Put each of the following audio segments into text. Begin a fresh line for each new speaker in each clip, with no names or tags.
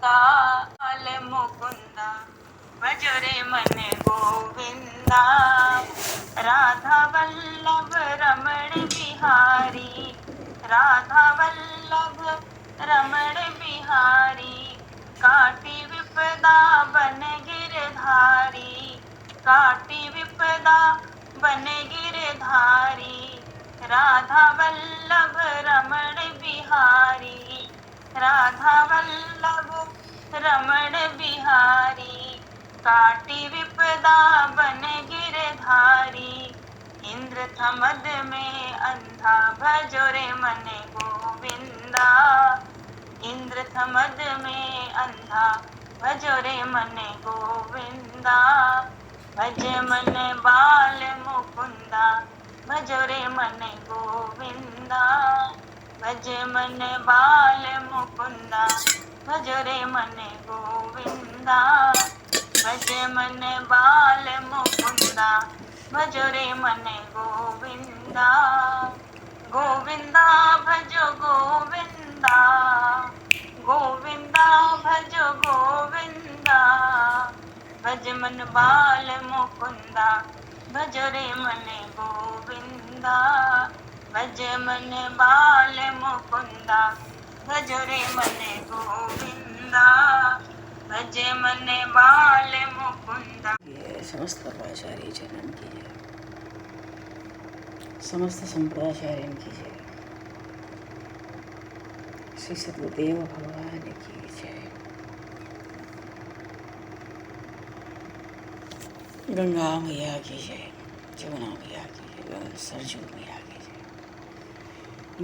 मुकुंदा बाल मुकुंदा भजरे मन गोविंदा राधा वल्लभ रमण बिहारी राधा वल्लभ रमण बिहारी काटी विपदा बन गिरधारी काटी विपदा बन गिरधारी राधा वल्लभ रमण बिहारी राधा वल्लभ रमण बिहारी काटी विपदा बन गिरधारी इंद्र थमद में अंधा भजो रे मन गोविंदा इंद्र थमद में अंधा भजो रे मन गोविंदा भज मन बाल मुकुंदा भजो रे मन गोविंदा भज मन बाल मुकुंदा भजो रे मन गोविंदा भज मन बाल मुकुंदा भजो रे मन गोविंदा गोविंदा भजो गोविंदा गोविंदा भजो गोविंदा भज मन बाल मुकुंदा भजो रे मन गोविंदा भज मन बाल मुकुंदा भजो रे मन गोविंदा भज मन बाल मुकुंदा।
ये समस्त परमाचार्य जनन की जय, समस्त संप्रदाचार्यन की जय, श्री सद्गुरुदेव भगवान की जय। गंगा मैया की जय, जमुना मैया की जय, सरजू मैया की जय,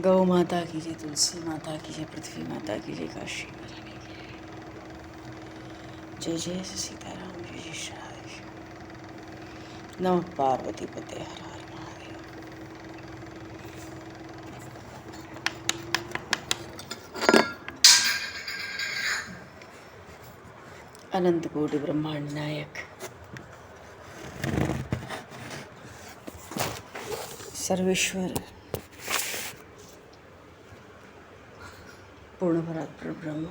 गौ माता की जय, तुलसी माता की जय, पृथ्वी माता की जय, काशी महारानी की जय। जय जय सीताराम, जय जय श्री राधे। नमः पार्वती पते हर हर महादेव। अनंत कोटि ब्रह्मांड नायक सर्वेश्वर पूर्ण परात्पर ब्रह्म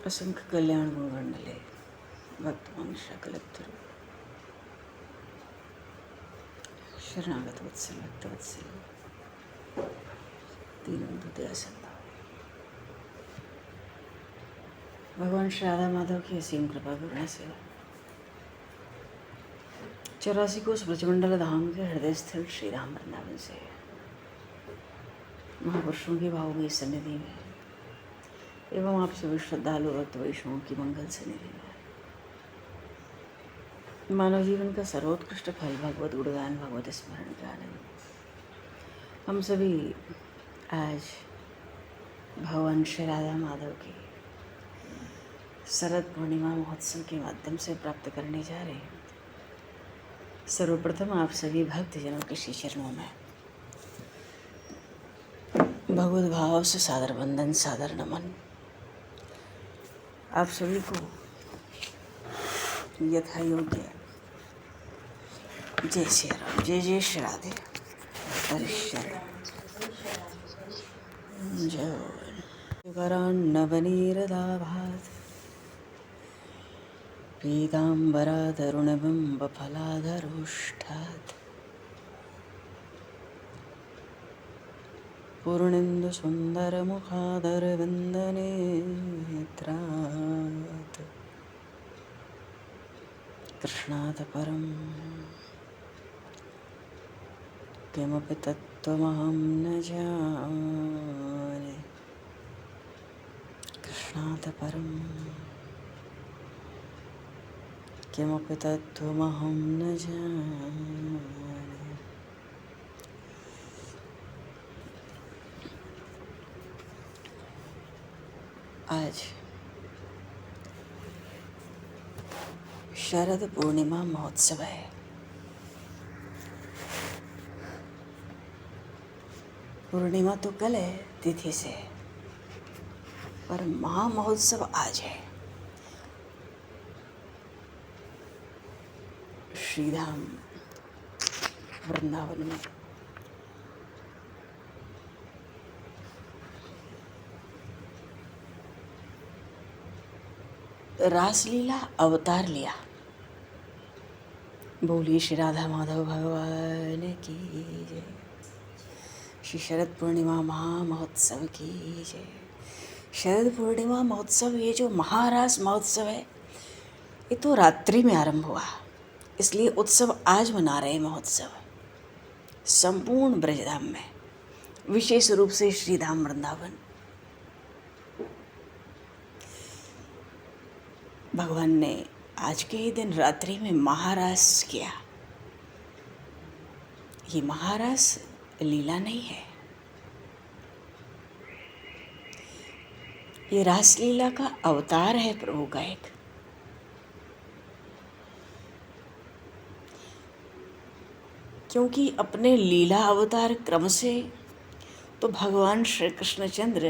असंख्य कल्याण गुणगंडले भक्तमान शकलत्तर शरणागत वत्सल भक्तवत्सल दीनबंधु दयासंदा भगवान श्री राधा माधव की असीम कृपा करुणा से 84 कोस ब्रजमंडल धाम के हृदय स्थित श्री राम वृंदावन से महापुरुषों की भावमयी सन्निधि में एवं आप सभी श्रद्धालु भक्त वैष्णवों की मंगल सन्निधि में मानव जीवन का सर्वोत्कृष्ट फल भगवत गुणगान भगवत स्मरण का आनंद हम सभी आज भगवान श्री राधा माधव की शरद पूर्णिमा महोत्सव के माध्यम से प्राप्त करने जा रहे हैं। सर्वप्रथम आप सभी भक्तजनों के श्री चरणों में भगवत भाव से सादर वंदन सादर नमन। आप सभी को यथा योग्य जय श्री राम, जय जय श्री राधे। करान्नवनीरदाभात् पीताम्बरातरुणबिम्बफलाधरोष्ठात् पूर्णेन्दुसुन्दरमुखादरविन्दनेत्रात् कृष्णात् परं किमपि तत्त्वमहं न जाने। कृष्णात् परं किमपि तत्त्वमहं न जाने। आज शरद पूर्णिमा महोत्सव है। पूर्णिमा तो कल है तिथि से, पर महामहोत्सव आज है। श्रीधाम वृंदावन में रासलीला अवतार लिया। बोलिए श्री राधा माधव भगवान की जय। श्री शरद पूर्णिमा महामहोत्सव की जय। शरद पूर्णिमा महोत्सव, ये जो महारास महोत्सव है, ये तो रात्रि में आरंभ हुआ, इसलिए उत्सव आज मना रहे महोत्सव संपूर्ण ब्रजधाम में, विशेष रूप से श्री धाम वृंदावन। भगवान ने आज के ही दिन रात्रि में महारास किया। ये महारास लीला नहीं है, ये रासलीला का अवतार है प्रभु का एक। क्योंकि अपने लीला अवतार क्रम से तो भगवान श्री कृष्णचंद्र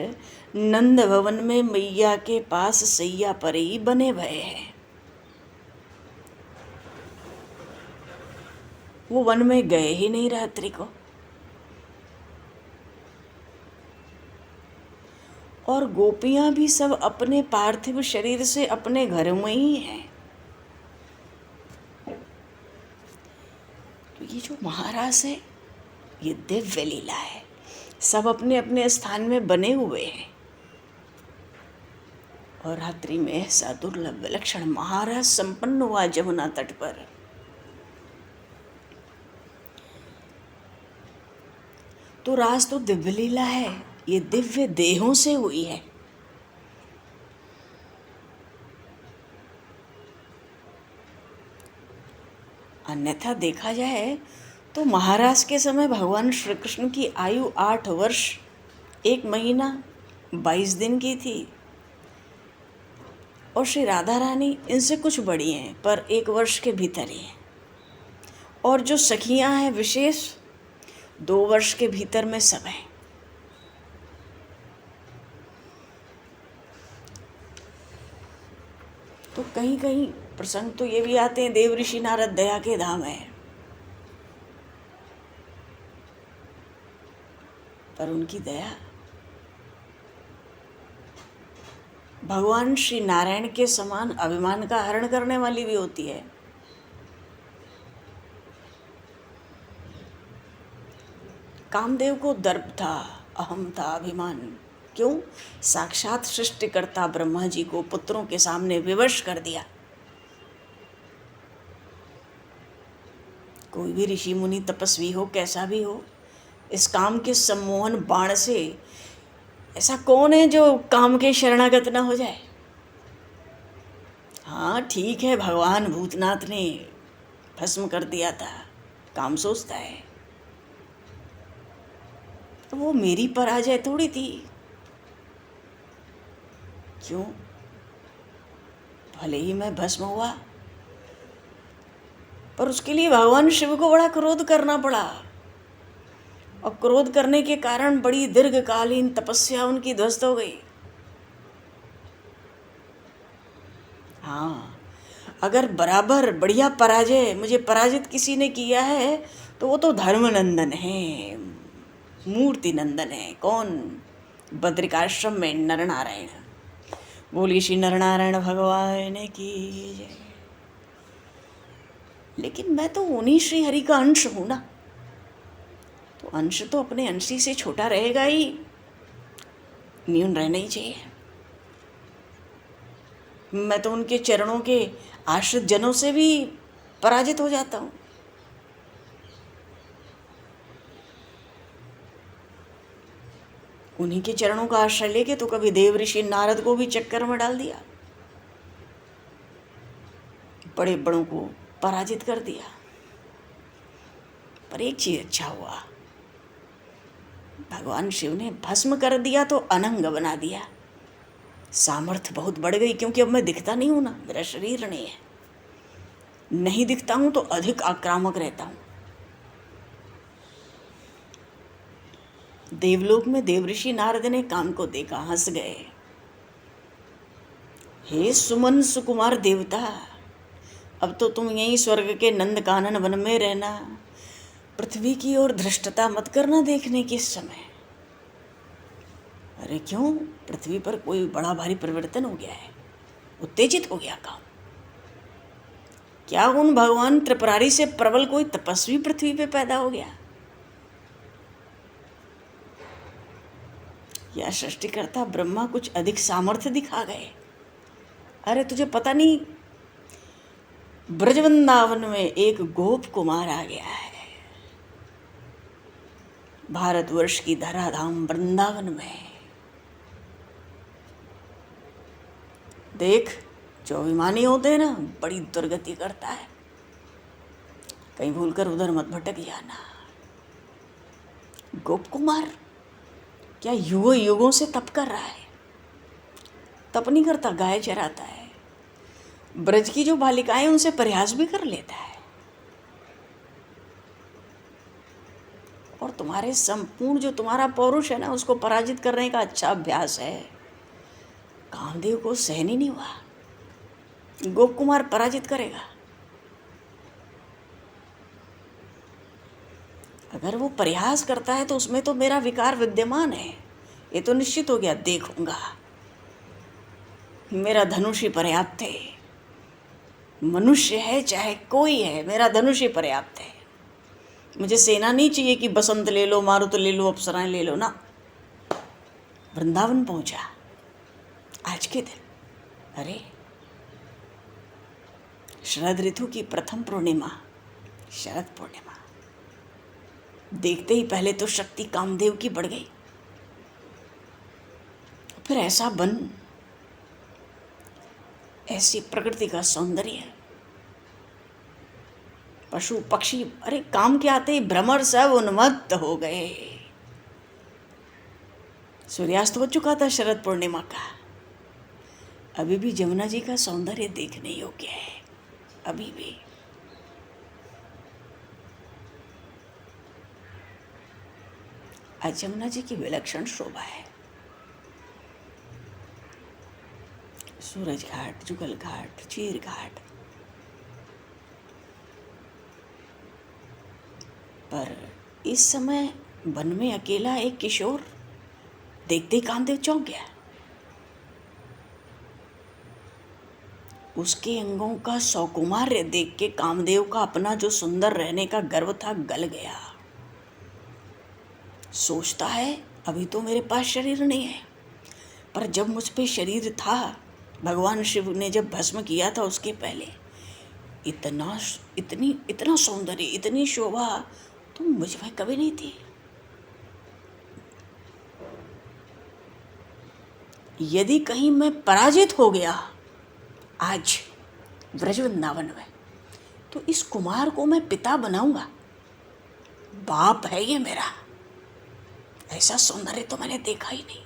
नंद भवन में मैया के पास सैया पर ही बने भये हैं। वो वन में गए ही नहीं रात्रि को, और गोपियां भी सब अपने पार्थिव शरीर से अपने घर में ही हैं। तो ये जो महारास है, ये दिव्य लीला है, सब अपने अपने स्थान में बने हुए हैं। और रात्रि में ऐसा दुर्लभ विलक्षण महारास संपन्न हुआ जमुना तट पर। तो रास तो दिव्य लीला है, ये दिव्य देहों से हुई है। अन्यथा देखा जाए तो महारास के समय भगवान श्री कृष्ण की आयु 8 वर्ष 1 महीना 22 दिन की थी, और श्री राधा रानी इनसे कुछ बड़ी हैं, पर 1 वर्ष के भीतर ही हैं। और जो सखियां हैं विशेष 2 वर्ष के भीतर में सब हैं। तो कहीं कहीं प्रसंग तो ये भी आते हैं, देव ऋषि नारद दया के धाम है, पर उनकी दया भगवान श्री नारायण के समान अभिमान का हरण करने वाली भी होती है। कामदेव को दर्प था, अहम था, अभिमान। क्यों? साक्षात सृष्टिकर्ता ब्रह्मा जी को पुत्रों के सामने विवश कर दिया। कोई भी ऋषि मुनि तपस्वी हो, कैसा भी हो, इस काम के सम्मोहन बाण से ऐसा कौन है जो काम के शरणागत ना हो जाए? हाँ ठीक है, भगवान भूतनाथ ने भस्म कर दिया था, काम सोचता है, तो वो मेरी पराजय थोड़ी थी। क्यों? भले ही मैं भस्म हुआ, पर उसके लिए भगवान शिव को बड़ा क्रोध करना पड़ा, और क्रोध करने के कारण बड़ी दीर्घकालीन तपस्या उनकी ध्वस्त हो गई। हाँ, अगर बराबर बढ़िया पराजय मुझे पराजित किसी ने किया है तो वो तो धर्मनंदन है, मूर्ति नंदन है। कौन? बद्रिकाश्रम में नरनारायण। बोलिए श्री नरनारायण भगवान की जय। लेकिन मैं तो उन्हीं श्री हरि का अंश हूं ना, तो अंश तो अपने अंशी से छोटा रहेगा ही, न्यून रहना ही चाहिए। मैं तो उनके चरणों के आश्रित जनों से भी पराजित हो जाता हूँ। उन्हीं के चरणों का आश्रय लेके तो कभी देव ऋषि नारद को भी चक्कर में डाल दिया, बड़े बड़ों को पराजित कर दिया। पर एक चीज अच्छा हुआ, भगवान शिव ने भस्म कर दिया तो अनंग बना दिया। सामर्थ्य बहुत बढ़ गई, क्योंकि अब मैं दिखता नहीं हूं ना, मेरा शरीर नहीं है, नहीं दिखता हूं तो अधिक आक्रामक रहता हूं। देवलोक में देवऋषि नारद ने काम को देखा, हंस गए। हे सुमन सुकुमार देवता, अब तो तुम यहीं स्वर्ग के नंद कानन वन में रहना, पृथ्वी की ओर धृष्टता मत करना देखने के समय। अरे क्यों? पृथ्वी पर कोई बड़ा भारी परिवर्तन हो गया है? उत्तेजित हो गया काम। क्या उन भगवान त्रिपुरारी से प्रबल कोई तपस्वी पृथ्वी पे पैदा हो गया? या सृष्टिकर्ता ब्रह्मा कुछ अधिक सामर्थ्य दिखा गए? अरे तुझे पता नहीं, ब्रजवृंदावन में एक गोप कुमार आ गया है, भारतवर्ष की धराधाम वृंदावन में। देख, जो अभिमानी होते हैं ना, बड़ी दुर्गति करता है। कहीं भूलकर उधर मत भटक जाना। गोप कुमार क्या युगों युगों से तप कर रहा है? तप नहीं करता, गाय चराता है। ब्रज की जो बालिकाएं उनसे प्रयास भी कर लेता है। और तुम्हारे संपूर्ण जो तुम्हारा पौरुष है ना, उसको पराजित करने का अच्छा अभ्यास है। कामदेव को सहन ही नहीं हुआ। गोप कुमार पराजित करेगा। अगर वो प्रयास करता है तो उसमें तो मेरा विकार विद्यमान है, ये तो निश्चित हो गया। देखूंगा, मेरा धनुष ही पर्याप्त है। मनुष्य है चाहे कोई है, मेरा धनुष ही पर्याप्त है। मुझे सेना नहीं चाहिए कि बसंत ले लो, मारुत ले लो, अप्सराएं ले लो ना। वृंदावन पहुंचा आज के दिन। अरे शरद ऋतु की प्रथम पूर्णिमा, शरद पूर्णिमा। देखते ही पहले तो शक्ति कामदेव की बढ़ गई। फिर ऐसा बन, ऐसी प्रकृति का सौंदर्य, पशु पक्षी, अरे काम के आते ही भ्रमर सब उन्मत्त हो गए। सूर्यास्त हो चुका था शरद पूर्णिमा का। अभी भी जमुना जी का सौंदर्य देखने योग्य है। अभी भी आज जमुना जी की विलक्षण शोभा है। सूरज घाट, जुगल घाट, चीर घाट, पर इस समय वन में अकेला एक किशोर देखते ही कामदेव चौंक गया। उसके अंगों का सौकुमार्य देख के कामदेव का अपना जो सुंदर रहने का गर्व था गल गया। सोचता है अभी तो मेरे पास शरीर नहीं है, पर जब मुझ पे शरीर था, भगवान शिव ने जब भस्म किया था उसके पहले, इतना सौंदर्य, इतनी शोभा तो मुझ में कभी नहीं थी। यदि कहीं मैं पराजित हो गया आज ब्रज वृंदावन में, तो इस कुमार को मैं पिता बनाऊंगा। बाप है ये मेरा। ऐसा सौंदर्य तो मैंने देखा ही नहीं।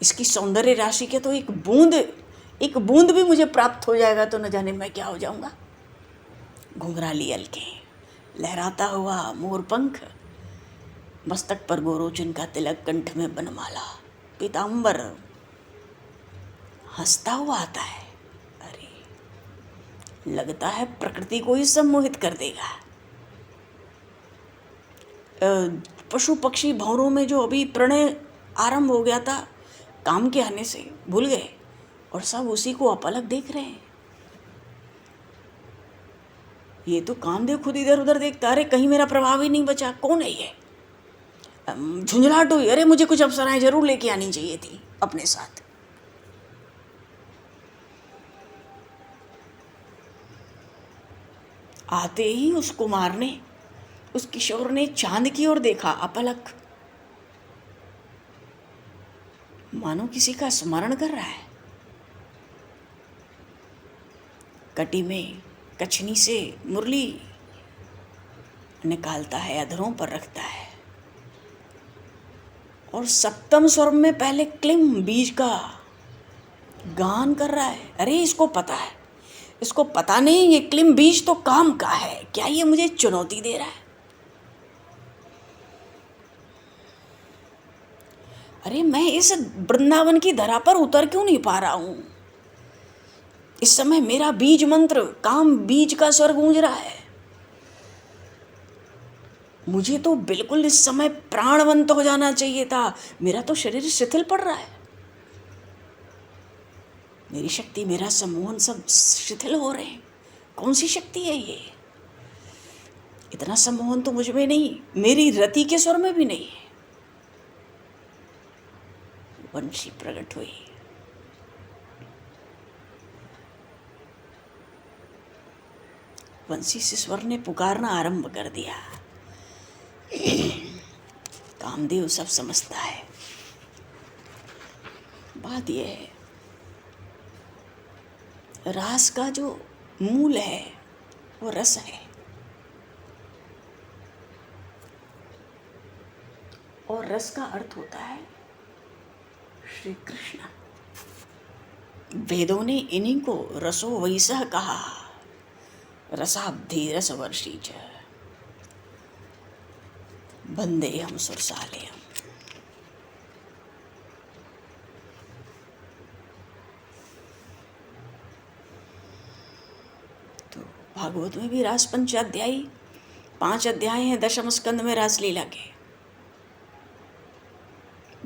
इसकी सौंदर्य राशि के तो एक बूंद भी मुझे प्राप्त हो जाएगा तो न जाने मैं क्या हो जाऊंगा। घुंघराली अलके, लहराता हुआ मोरपंख, मस्तक पर गोरोचन का तिलक, कंठ में बनमाला, पीतांबर, हंसता हुआ आता है। अरे लगता है प्रकृति को ही सम्मोहित कर देगा। पशु पक्षी भंवरों में जो अभी प्रणय आरंभ हो गया था काम के आने से, भूल गए और सब उसी को अपलक देख रहे हैं। ये तो कामदेव खुद इधर उधर देखता, अरे कहीं मेरा प्रभाव ही नहीं बचा, कौन है ये? झुंझलाहट हुई, अरे मुझे कुछ अप्सराएं जरूर लेके आनी चाहिए थी अपने साथ। आते ही उस कुमार ने, उस किशोर ने चांद की ओर देखा अपलक, मानो किसी का स्मरण कर रहा है। कटी में कछनी से मुरली निकालता है, अधरों पर रखता है और सप्तम स्वर में पहले क्लिम बीज का गान कर रहा है। अरे इसको पता है, इसको पता नहीं ये क्लिम बीज तो काम का है, क्या ये मुझे चुनौती दे रहा है? अरे मैं इस वृंदावन की धरा पर उतर क्यों नहीं पा रहा हूं? इस समय मेरा बीज मंत्र, काम बीज का स्वर गूंज रहा है। मुझे तो बिल्कुल इस समय प्राणवंत हो जाना चाहिए था, मेरा तो शरीर शिथिल पड़ रहा है। मेरी शक्ति, मेरा सम्मोहन सब शिथिल हो रहे हैं। कौन सी शक्ति है ये? इतना सम्मोहन तो मुझ में नहीं, मेरी रति के स्वर में भी नहीं है। वंशी प्रकट हुई। वंशी से स्वर ने पुकारना आरंभ कर दिया। कामदेव सब समझता है। बात यह है, रास का जो मूल है वो रस है, और रस का अर्थ होता है श्री कृष्ण। वेदों ने इन्हीं को रसो वैसा कहा, रसाब्धि रसवर्षी च वंदेहम सुरसालयम। तो भागवत में भी रास पंचाध्यायी 5 अध्याय हैं दशम स्कंद में रासलीला के।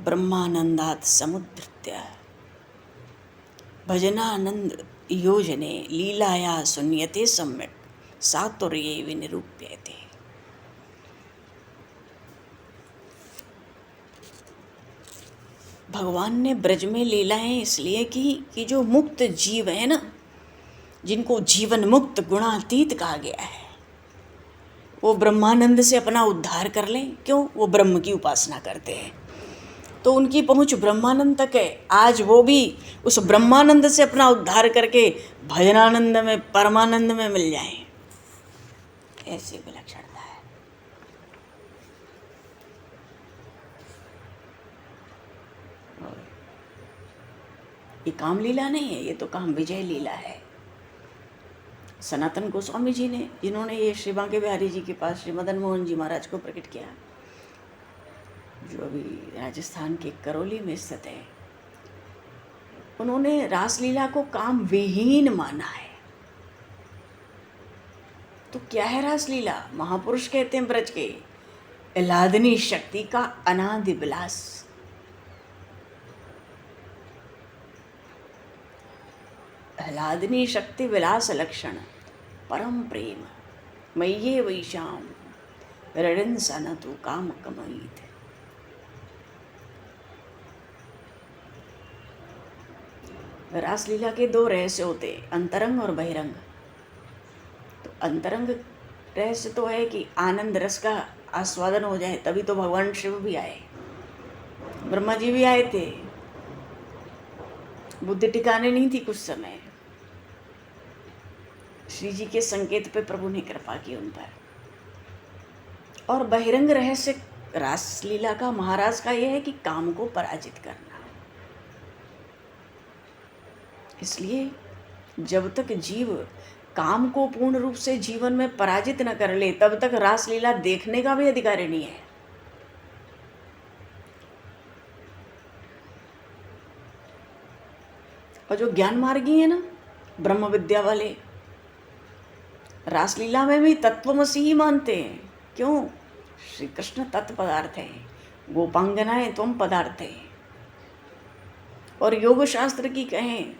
ब्रह्मानंदात् समुद्धृत्य भजनानंद योजने लीलाया सुन्यते सम्यक् सातुर्ये विनिरूप्यते। भगवान ने ब्रज में लीलाएं इसलिए की कि जो मुक्त जीव है ना, जिनको जीवन मुक्त गुणातीत कहा गया है, वो ब्रह्मानंद से अपना उद्धार कर लें। क्यों? वो ब्रह्म की उपासना करते हैं, तो उनकी पहुंच ब्रह्मानंद तक है। आज वो भी उस ब्रह्मानंद से अपना उद्धार करके भजनानंद में, परमानंद में मिल जाएं। ऐसी विलक्षणता है। ये काम लीला नहीं है, ये तो काम विजय लीला है। सनातन गोस्वामी जी ने, जिन्होंने ये श्री बांके बिहारी जी के पास श्री मदन मोहन जी महाराज को प्रकट किया, जो अभी राजस्थान के करौली में स्थित है, उन्होंने रासलीला को काम विहीन माना है। तो क्या है रासलीला? महापुरुष कहते हैं ब्रज के, आह्लादनी शक्ति का अनादि विलास। आह्लादनी शक्ति विलास लक्षण परम प्रेम मय्ये वैशाम रणन सनतु काम कमयित। रासलीला के 2 रहस्य होते, अंतरंग और बहिरंग। तो अंतरंग रहस्य तो है कि आनंद रस का आस्वादन हो जाए, तभी तो भगवान शिव भी आए, ब्रह्मा जी भी आए थे। बुद्धि ठिकाने नहीं थी कुछ समय, श्री जी के संकेत पे प्रभु ने कृपा की उन पर। और बहिरंग रहस्य रासलीला का, महाराज का यह है कि काम को पराजित करना। इसलिए जब तक जीव काम को पूर्ण रूप से जीवन में पराजित न कर ले, तब तक रासलीला देखने का भी अधिकार नहीं है। और जो ज्ञान मार्गी है ना, ब्रह्म विद्या वाले, रासलीला में भी तत्वमसि ही मानते हैं। क्यों? श्री कृष्ण तत्व पदार्थ है, गोपांगनाएं त्वम पदार्थ है। और योग शास्त्र की कहें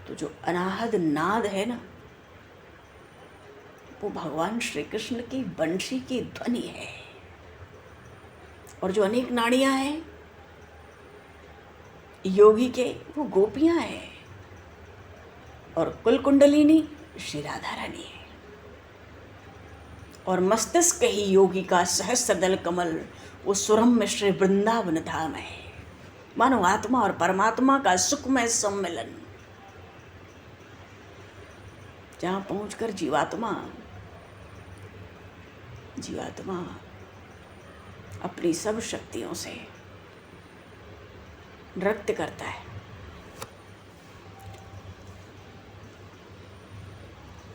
तो जो अनाहद नाद है ना, वो भगवान श्री कृष्ण की बंशी की ध्वनि है। और जो अनेक नाड़ियां हैं योगी के, वो गोपियां हैं। और कुल कुंडलिनी श्री राधा रानी है। और मस्तिष्क ही योगी का सहस्त्रदल कमल, वो सुरम में श्री वृंदावन धाम है। मानो आत्मा और परमात्मा का सुखमय सम्मिलन, जहाँ पहुंचकर जीवात्मा अपनी सब शक्तियों से नृत्य करता है।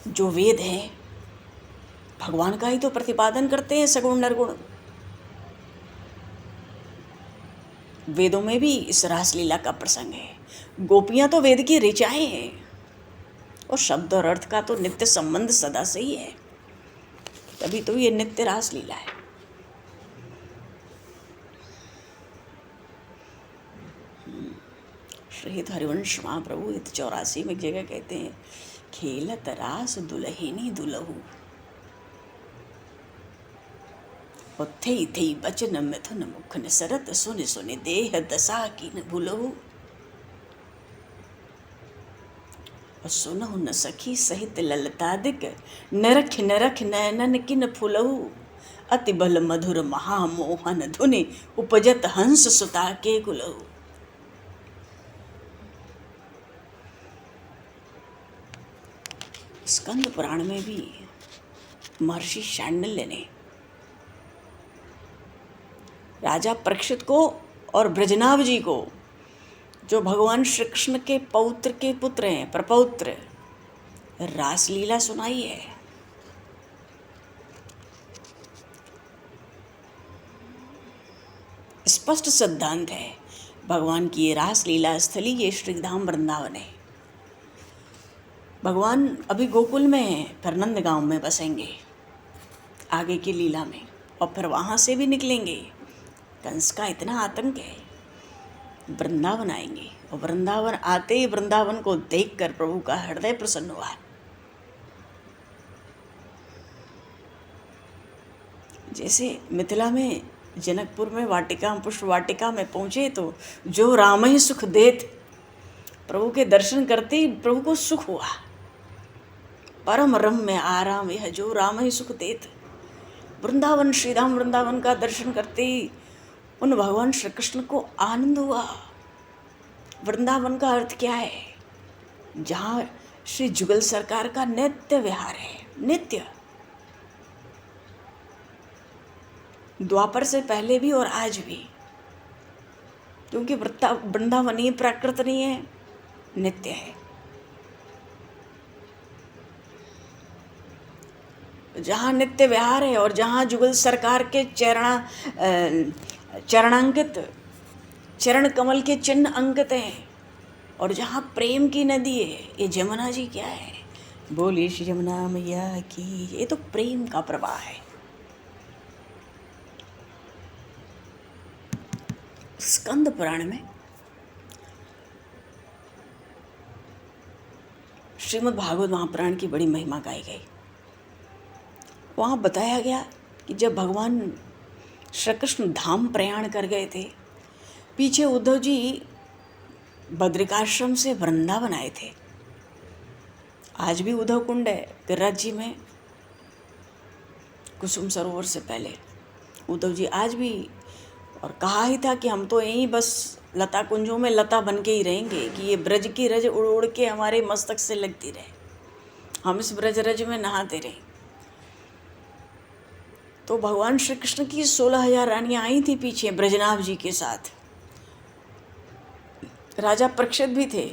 जो वेद है भगवान का ही तो प्रतिपादन करते हैं, सगुण निर्गुण। वेदों में भी इस रासलीला का प्रसंग है। गोपियां तो वेद की ऋचाएं हैं, और शब्द और अर्थ का तो नित्य संबंध सदा से ही है, तभी तो ये नित्य रासलीला है। रहित हरिवंश महाप्रभु 84 में एक जगह कहते हैं, खेलत रास दुलहिनी दुलहु, और थई थई बचन मिथुन मुखन सरत सुन सुन देह दशा की न भूलहु, और सुनहु न सखी सहित ललतादिक, नरख नरख नयनन किन फुलहु, अति बल मधुर महामोहन धुनि उपजत हंस सुता के कुलहु। स्कंद पुराण में भी महर्षि शांडिल्य ने राजा परीक्षित को और ब्रजनाभ जी को, जो भगवान श्री कृष्ण के पौत्र के पुत्र हैं, प्रपौत्र, रासलीला सुनाई है। स्पष्ट सिद्धांत है भगवान की ये रासलीला स्थली, ये श्रीधाम वृंदावन है। भगवान अभी गोकुल में हैं, फिर नंदगांव में बसेंगे आगे की लीला में, और फिर वहाँ से भी निकलेंगे। कंस का इतना आतंक है, वृंदावन आएंगे, और वृंदावन आते ही वृंदावन को देखकर प्रभु का हृदय प्रसन्न हुआ। जैसे मिथिला में जनकपुर में वाटिका, पुष्प वाटिका में पहुँचे तो जो राम ही सुख देत, प्रभु के दर्शन करते ही प्रभु को सुख हुआ। परम रम्य आराम यह जो राम ही सुख देत। वृंदावन, श्रीधाम वृंदावन का दर्शन करते ही उन भगवान श्री कृष्ण को आनंद हुआ। वृंदावन का अर्थ क्या है? जहाँ श्री जुगल सरकार का नित्य विहार है, नित्य, द्वापर से पहले भी और आज भी, क्योंकि वृंदावनीय प्राकृत नहीं है, नित्य है। जहाँ नित्य विहार है और जहाँ जुगल सरकार के चरणांकित चरण कमल के चिन्ह अंकित हैं, और जहाँ प्रेम की नदी है, ये जमुना जी क्या है? बोलिए श्री जमुना मैया की। ये तो प्रेम का प्रवाह है। स्कंद पुराण में श्रीमद् भागवत महापुराण की बड़ी महिमा गाई गई। वहाँ बताया गया कि जब भगवान श्री कृष्ण धाम प्रयाण कर गए थे, पीछे उद्धव जी बद्रिकाश्रम से वृंदावन आए थे। आज भी उद्धव कुंड है गिरिराज जी में, कुसुम सरोवर से पहले उद्धव जी आज भी, और कहा ही था कि हम तो यहीं बस लता कुंजों में लता बन के ही रहेंगे, कि ये ब्रज की रज उड़ उड़ के हमारे मस्तक से लगती रहे, हम इस ब्रज रज में नहाते रहे। तो भगवान श्री कृष्ण की 16,000 रानियां आई थी पीछे ब्रजनाभ जी के साथ। राजा परीक्षित भी थे,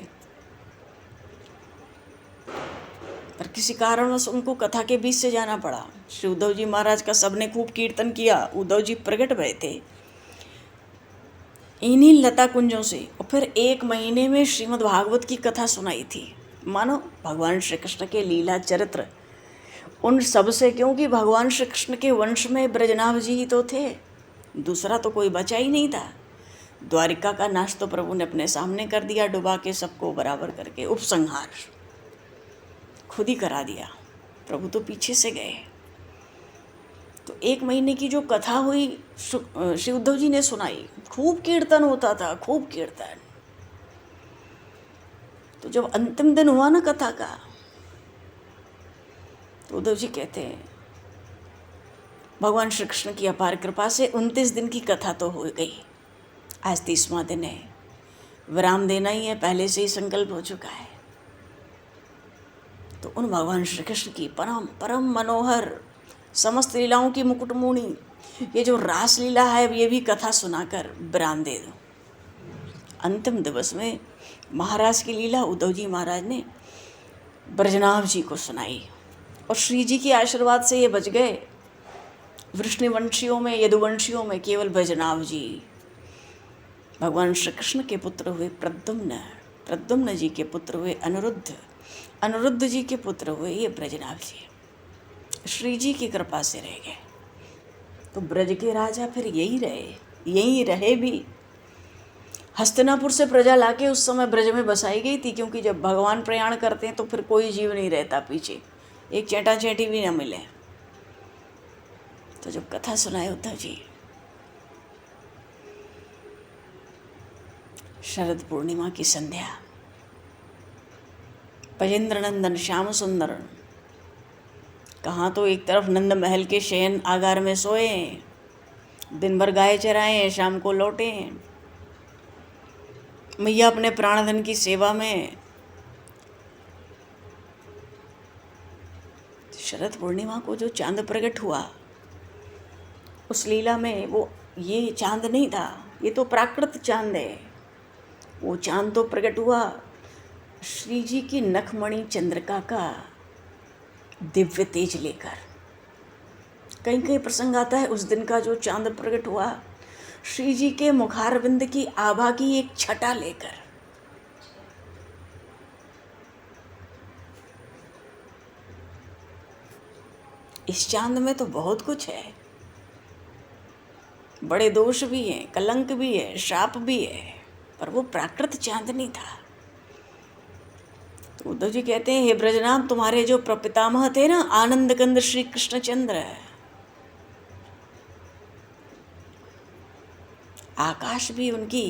पर किसी कारणवश उनको कथा के बीच से जाना पड़ा। श्री उद्धव जी महाराज का सबने खूब कीर्तन किया, उद्धव जी प्रकट भए थे इन्हीं लता कुंजों से, और फिर 1 महीने में श्रीमद् भागवत की कथा सुनाई थी। मानो भगवान श्री कृष्ण के लीला चरित्र उन सब से, क्योंकि भगवान श्री कृष्ण के वंश में ब्रजनाभ जी ही तो थे, दूसरा तो कोई बचा ही नहीं था। द्वारिका का नाश तो प्रभु ने अपने सामने कर दिया, डुबा के सबको बराबर करके, उपसंहार खुद ही करा दिया। प्रभु तो पीछे से गए। तो 1 महीने की जो कथा हुई श्री उद्धव जी ने सुनाई, खूब कीर्तन होता था, खूब कीर्तन। तो जब अंतिम दिन हुआ ना कथा का, तो उद्धव जी कहते हैं भगवान श्री कृष्ण की अपार कृपा से 29 दिन की कथा तो हो गई, आज 30वां दिन है, विराम देना ही है, पहले से ही संकल्प हो चुका है। तो उन भगवान श्री कृष्ण की परम परम मनोहर समस्त लीलाओं की मुकुटमणि, ये जो रास लीला है, ये भी कथा सुनाकर विराम दे दो। अंतिम दिवस में महाराज की लीला उद्धव जी महाराज ने ब्रजनाभ जी को सुनाई, और श्री जी के आशीर्वाद से ये बच गए। वृष्णिवंशियों में, यदुवंशियों में केवल ब्रजनाभ जी भगवान श्री कृष्ण के पुत्र हुए प्रद्युम्न, प्रद्युम्न जी के पुत्र हुए अनिरुद्ध, अनिरुद्ध जी के पुत्र हुए ये ब्रजनाभ जी, श्री जी की कृपा से रह गए। तो ब्रज के राजा फिर यही रहे भी। हस्तिनापुर से प्रजा लाके उस समय ब्रज में बसाई गई थी, क्योंकि जब भगवान प्रयाण करते हैं तो फिर कोई जीव नहीं रहता पीछे, एक चेटा चेटी भी ना मिले। तो जब कथा सुनाए उद्धव जी, शरद पूर्णिमा की संध्या, ब्रजेंद्र नंदन श्याम सुंदर, कहाँ तो एक तरफ नंद महल के शयन आगार में सोए, दिन भर गाय चराए, शाम को लौटे, मैया अपने प्राणधन की सेवा में। शरद पूर्णिमा को जो चांद प्रकट हुआ उस लीला में, वो ये चांद नहीं था, ये तो प्राकृत चांद है। वो चांद तो प्रकट हुआ श्री जी की नखमणि चंद्रिका का दिव्य तेज लेकर। कहीं कहीं प्रसंग आता है उस दिन का जो चांद प्रकट हुआ श्री जी के मुखारविंद की आभा की एक छटा लेकर। इस चांद में तो बहुत कुछ है, बड़े दोष भी हैं, कलंक भी है, श्राप भी है, पर वो प्राकृत चांद नहीं था। तो उद्धव जी कहते हैं, हे ब्रजनाम, तुम्हारे जो प्रपितामह थे ना, आनंद कंद श्री कृष्णचंद्र, आकाश भी उनकी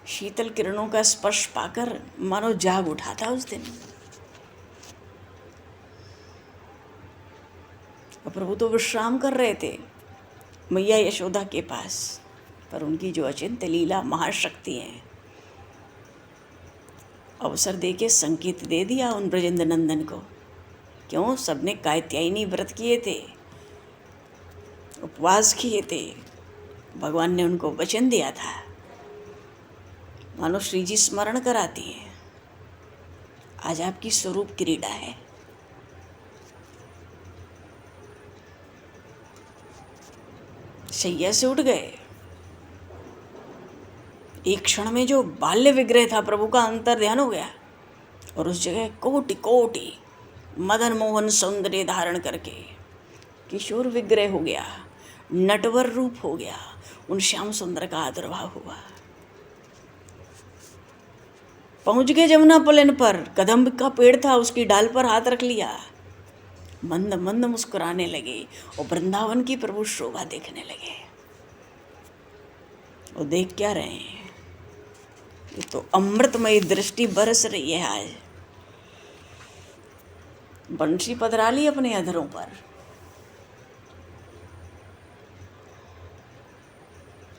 शीतल किरणों का स्पर्श पाकर मानो जाग उठा था उस दिन। और प्रभु तो विश्राम कर रहे थे मैया यशोदा के पास, पर उनकी जो अचिंत्य लीला महाशक्ति है, अवसर देके संकेत दे दिया उन ब्रजेंद्र नंदन को। क्यों? सबने कात्यायनी व्रत किए थे, उपवास किए थे, भगवान ने उनको वचन दिया था, मानो श्री जी स्मरण कराती है, आज आपकी स्वरूप क्रीड़ा है। शैया से उठ गए, एक क्षण में जो बाल्य विग्रह था प्रभु का अंतर ध्यान हो गया, और उस जगह कोटि कोटि मदन मोहन सौंदर्य धारण करके किशोर विग्रह हो गया, नटवर रूप हो गया, उन श्याम सुंदर का आविर्भाव हुआ। पहुंच गए जमुना पुलिन पर, कदम्ब का पेड़ था, उसकी डाल पर हाथ रख लिया, मंद मंद मुस्कुराने लगे और वृंदावन की प्रभु शोभा देखने लगे। वो देख क्या रहे हैं, ये तो अमृतमयी दृष्टि बरस रही है। आज बंशी पधरा ली अपने अधरों पर,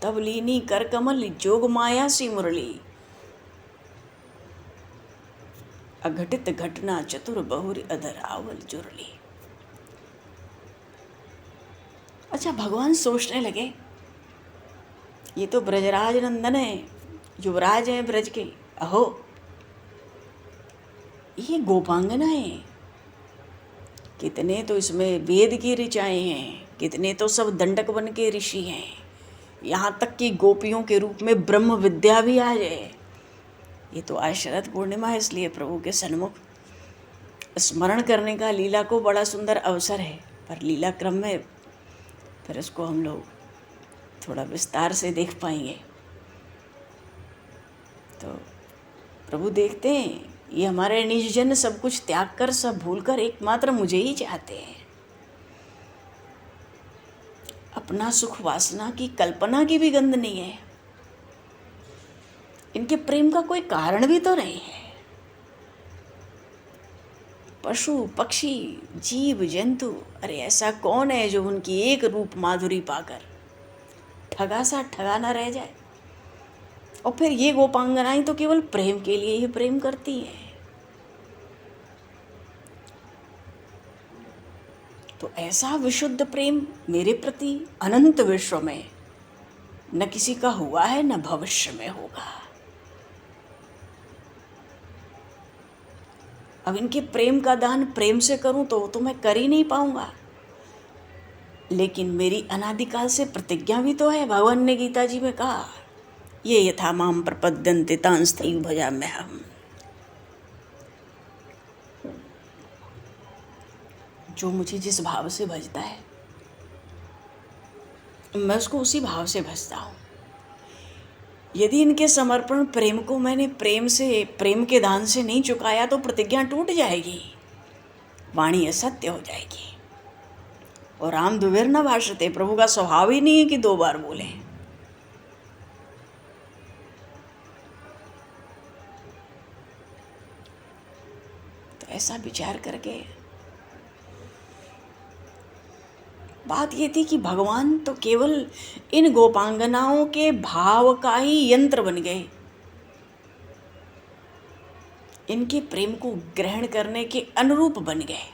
तब लीनी कर कमल जोग माया सी मुरली, अघटित घटना चतुर बहुरी अधर आवल जुरली। अच्छा, भगवान सोचने लगे, ये तो ब्रजराज नंदन है, युवराज है ब्रज के, अहो ये गोपांगना है, कितने तो इसमें वेद की ऋचाएँ हैं, कितने तो सब दंडक बन के ऋषि हैं, यहाँ तक कि गोपियों के रूप में ब्रह्म विद्या भी आ जाए। ये तो आज शरद पूर्णिमा है, इसलिए प्रभु के सन्मुख स्मरण करने का लीला को बड़ा सुंदर अवसर है। पर लीला क्रम में फिर इसको हम लोग थोड़ा विस्तार से देख पाएंगे। तो प्रभु देखते हैं, ये हमारे निज जन सब कुछ त्याग कर, सब भूल कर एकमात्र मुझे ही चाहते हैं। अपना सुख वासना की कल्पना की भी गंध नहीं है, इनके प्रेम का कोई कारण भी तो नहीं है। पशु पक्षी जीव जंतु, अरे ऐसा कौन है जो उनकी एक रूप माधुरी पाकर ठगा सा ठगा ना रह जाए। और फिर ये गोपांगनाएं तो केवल प्रेम के लिए ही प्रेम करती हैं। तो ऐसा विशुद्ध प्रेम मेरे प्रति अनंत विश्व में न किसी का हुआ है, न भविष्य में होगा। अब इनके प्रेम का दान प्रेम से करूं तो मैं कर ही नहीं पाऊंगा, लेकिन मेरी अनादिकाल से प्रतिज्ञा भी तो है। भगवान ने गीता जी में कहा, ये यथा माम प्रपद्यन्ते तांस्तैव भजाम्यहम्। जो मुझे जिस भाव से भजता है मैं उसको उसी भाव से भजता हूँ। यदि इनके समर्पण प्रेम को मैंने प्रेम के दान से नहीं चुकाया तो प्रतिज्ञा टूट जाएगी, वाणी असत्य हो जाएगी। और राम दुविर न भाषते, प्रभु का स्वभाव ही नहीं है कि 2 बार बोले। तो ऐसा विचार करके बात ये थी कि भगवान तो केवल इन गोपांगनाओं के भाव का ही यंत्र बन गए, इनके प्रेम को ग्रहण करने के अनुरूप बन गए।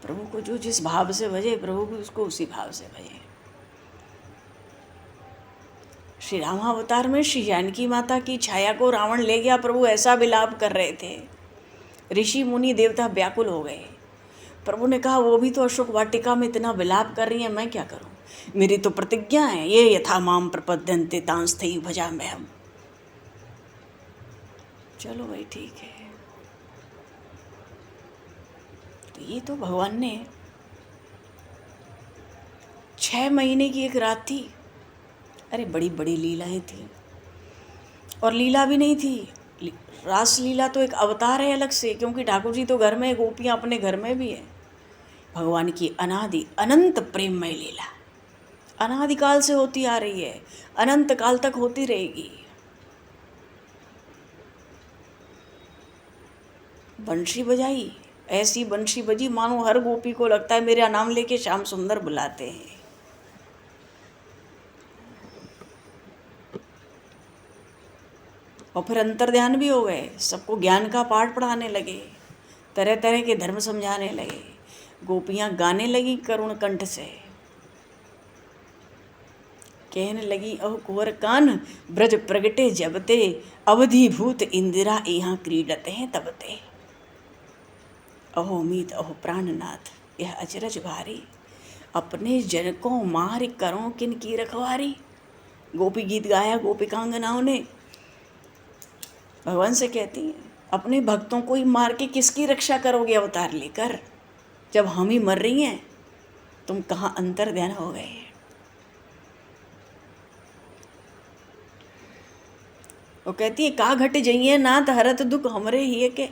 प्रभु को जो जिस भाव से भजे, प्रभु को उसको उसी भाव से भजे। श्री रामावतार में श्री जानकी माता की छाया को रावण ले गया, प्रभु ऐसा विलाप कर रहे थे, ऋषि मुनि देवता व्याकुल हो गए। प्रभु ने कहा वो भी तो अशोक वाटिका में इतना विलाप कर रही है, मैं क्या करूं, मेरी तो प्रतिज्ञा है, ये यथा माम प्रपद्यन्ते तांस्थई भजा में हम। चलो भाई ठीक है। तो ये तो भगवान ने 6 महीने की एक रात थी, अरे बड़ी बड़ी लीलाएं थी। और लीला भी नहीं थी, रास लीला तो एक अवतार है अलग से, क्योंकि ठाकुर जी तो घर में, गोपियाँ अपने घर में भी है। भगवान की अनादि अनंत प्रेममय लीला अनादिकाल से होती आ रही है, अनंत काल तक होती रहेगी। बंशी बजाई, ऐसी बंशी बजी मानो हर गोपी को लगता है मेरा नाम लेके श्याम सुंदर बुलाते हैं। और फिर अंतर्ध्यान भी हो गए, सबको ज्ञान का पाठ पढ़ाने लगे, तरह तरह के धर्म समझाने लगे। गोपियाँ गाने लगी करुण कंठ से, कहने लगी अहो कुंवर कान ब्रज प्रगटे जबते, अवधिभूत इंदिरा यहाँ क्रीडते हैं तबते। अहो मीत अहो प्राणनाथ यह अचरज भारी, अपने जन को मार करो किन की रखवारी। गोपी गीत गाया गोपिकांगनाओं ने, भगवान से कहती हैं अपने भक्तों को ही मार के किसकी रक्षा करोगे अवतार लेकर, जब हम ही मर रही हैं, तुम कहाँ अंतर ध्यान हो गए। वो कहती है का घट जाइए नाथ हरत दुख हमरे ही है, के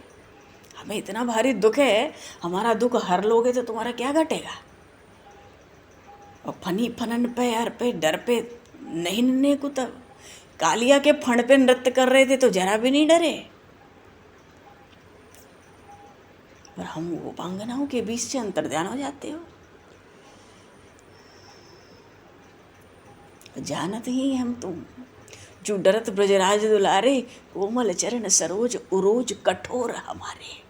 हमें इतना भारी दुख है, हमारा दुख हर लोगे तो तुम्हारा क्या घटेगा। और फनी फनन पे यार पे डर पे नहीं नन्हे को, तब कालिया के फण पे नृत्य कर रहे थे तो जरा भी नहीं डरे। और हम गोपांगनाओं के बीच से अंतर्ध्यान हो जाते हो। जानत ही हम तुम जो डरत ब्रजराज दुलारे, कोमल चरण सरोज उरोज कठोर हमारे।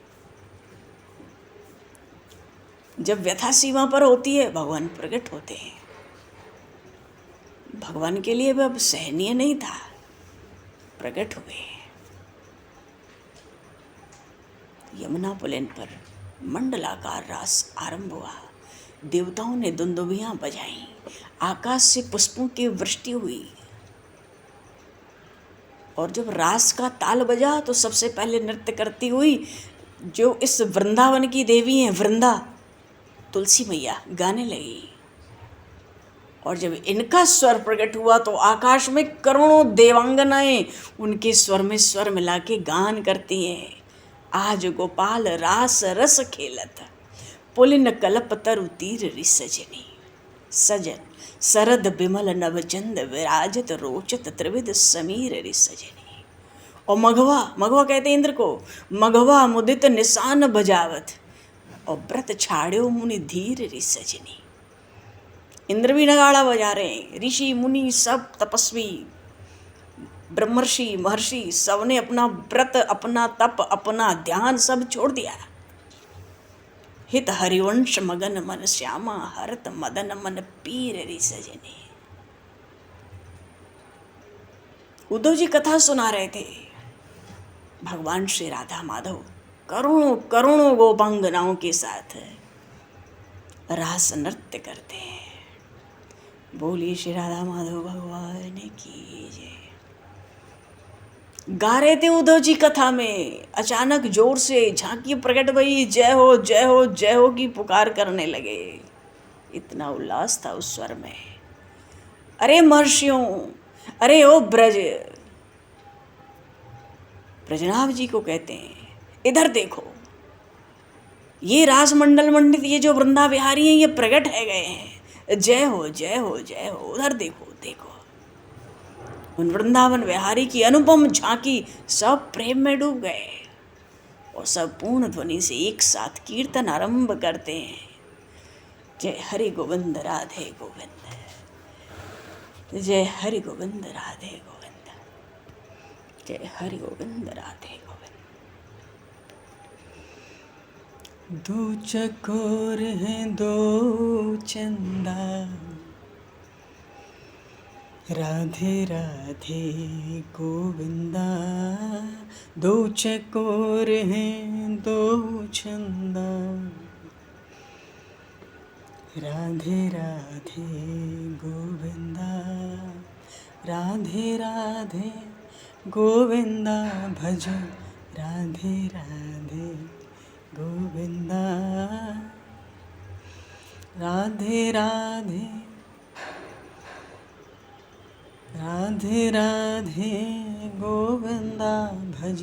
जब व्यथा सीमा पर होती है भगवान प्रकट होते हैं। भगवान के लिए अब सहनीय नहीं था, प्रकट हुए। यमुना पुलिन पर मंडलाकार रास आरंभ हुआ, देवताओं ने दुंदुभियां बजाई, आकाश से पुष्पों की वृष्टि हुई। और जब रास का ताल बजा तो सबसे पहले नृत्य करती हुई जो इस वृंदावन की देवी हैं, वृंदा तुलसी मैया गाने लगी। और जब इनका स्वर प्रकट हुआ तो आकाश में करोड़ों देवांगनाएं उनके स्वर में स्वर मिला के गान करती हैं। आज गोपाल रास रस खेलत, पुलिन कल्प तरु तीर रिसजनी। सजन सरद बिमल नवचंद विराजत रोचत त्रिविध समीर रिसजनी। और मघवा कहते इंद्र को, मघवा मुदित निशान बजावत, और व्रत छाड़्यो मुनि धीर रिसजनी। इंद्र भी नगाड़ा बजा रहे हैं, ऋषि मुनि सब तपस्वी ब्रह्मर्षि महर्षि सबने अपना व्रत अपना तप अपना ध्यान सब छोड़ दिया। हित हरिवंश मगन मन श्यामा, हरत मदन मन पीर रिसजनी। उद्धव जी कथा सुना रहे थे, भगवान श्री राधा माधव करोड़ों करोड़ों गोपांगनाओं के साथ रास नृत्य करते हैं। बोलिए श्री राधा माधव भगवान की जय। गा रहे थे उद्धव जी कथा में, अचानक जोर से झांकी प्रकट भई, जय हो जय हो जय हो की पुकार करने लगे। इतना उल्लास था उस स्वर में। अरे महर्षियों, अरे ओ ब्रजनाभ जी को कहते हैं, इधर देखो, ये रासमंडल मंडित ये जो वृंदा विहारी हैं ये प्रकट है गए हैं। जय हो जय हो जय हो। उधर देखो देखो, उन वृंदावन विहारी की अनुपम झांकी सब प्रेम में डूब गए और सब पूर्ण ध्वनि से एक साथ कीर्तन आरंभ करते हैं। जय हरि गोविंद राधे गोविंद, जय हरि गोविंद राधे गोविंद, जय हरि गोविंद राधे गोविंद। दो चकोर हैं दो चंदा, राधे राधे गोविंदा। दो चकोर हैं दो चंदा, राधे राधे गोविंदा। राधे राधे गोविंदा भज, राधे राधे गोविंदा। राधे राधे राधे राधे गोविंदा भज,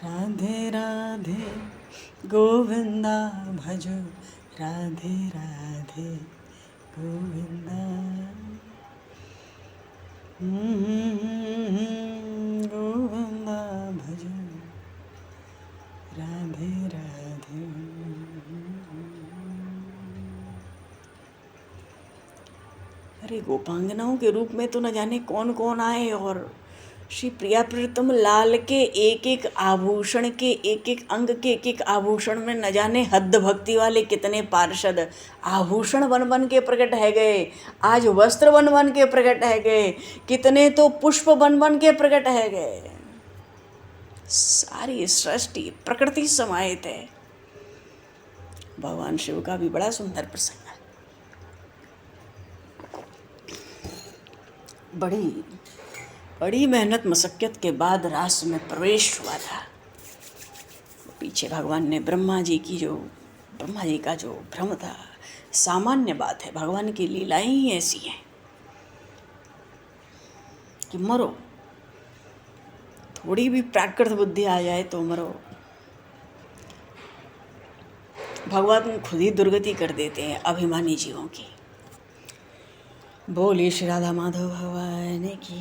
राधे राधे गोविंदा भज, राधे राधे गोविंदा। गोविंदा भज, राधे राधे। अरे गोपांगनाओं के रूप में तो न जाने कौन कौन आए, और श्री प्रिया प्रीतम लाल के एक एक आभूषण के एक एक अंग के एक एक आभूषण में न जाने हद भक्ति वाले कितने पार्षद आभूषण बन बन के प्रकट है गए, आज वस्त्र बन बन के प्रकट है गए, कितने तो पुष्प बन बन के प्रकट है गए। सारी सृष्टि प्रकृति समाहित है। भगवान शिव का भी बड़ा सुंदर प्रसंग है। बड़ी मेहनत मशक्कत के बाद रास में प्रवेश हुआ था। पीछे भगवान ने ब्रह्मा जी का जो भ्रम था, सामान्य बात है, भगवान की लीलाएं ही ऐसी हैं कि मरो, थोड़ी भी प्राकृत बुद्धि आ जाए तो मरो। भगवान खुद ही दुर्गति कर देते हैं अभिमानी जीवों की। बोलिए श्री राधा माधव भगवान की।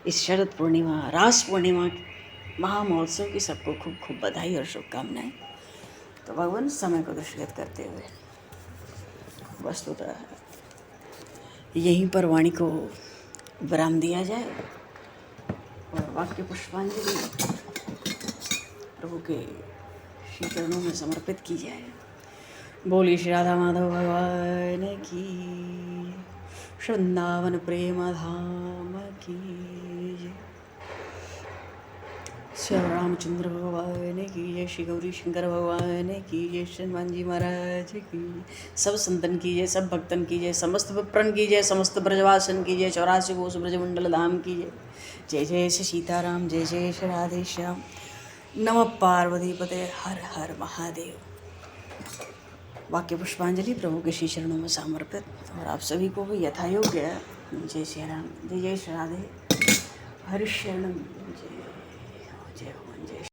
इस शरद पूर्णिमा, रास पूर्णिमा महामहोत्सव की सबको खूब खूब बधाई और शुभकामनाएं। तो भगवान समय को दृष्टिगत करते हुए वस्तुतः यहीं पर वाणी को विराम दिया जाए और वाक्य पुष्पांजलि प्रभु के श्री चरणों में समर्पित की जाए। बोलिए श्री राधा माधव भगवान की, वृंदावन प्रेम धाम की, श्री रामचंद्र भगवान की जय, श्री गौरी शंकर भगवान की जय, श्री हनुमान जी महाराज की, सब संतन की जय, सब भक्तन की जय, समस्त विप्रन की जय, समस्त ब्रजवासन की जय, 84 कोस ब्रजमंडल धाम की जय। जय जय श्री सीताराम, जय जय श्री राधे श्याम। नमः पार्वती पते, हर हर महादेव। वाक्य पुष्पांजलि प्रभु के श्री चरणों में समर्पित, और आप सभी को भी यथायोग्य जय श्री राम, जय जय श्री राधे, हरि शरणम, जय जय।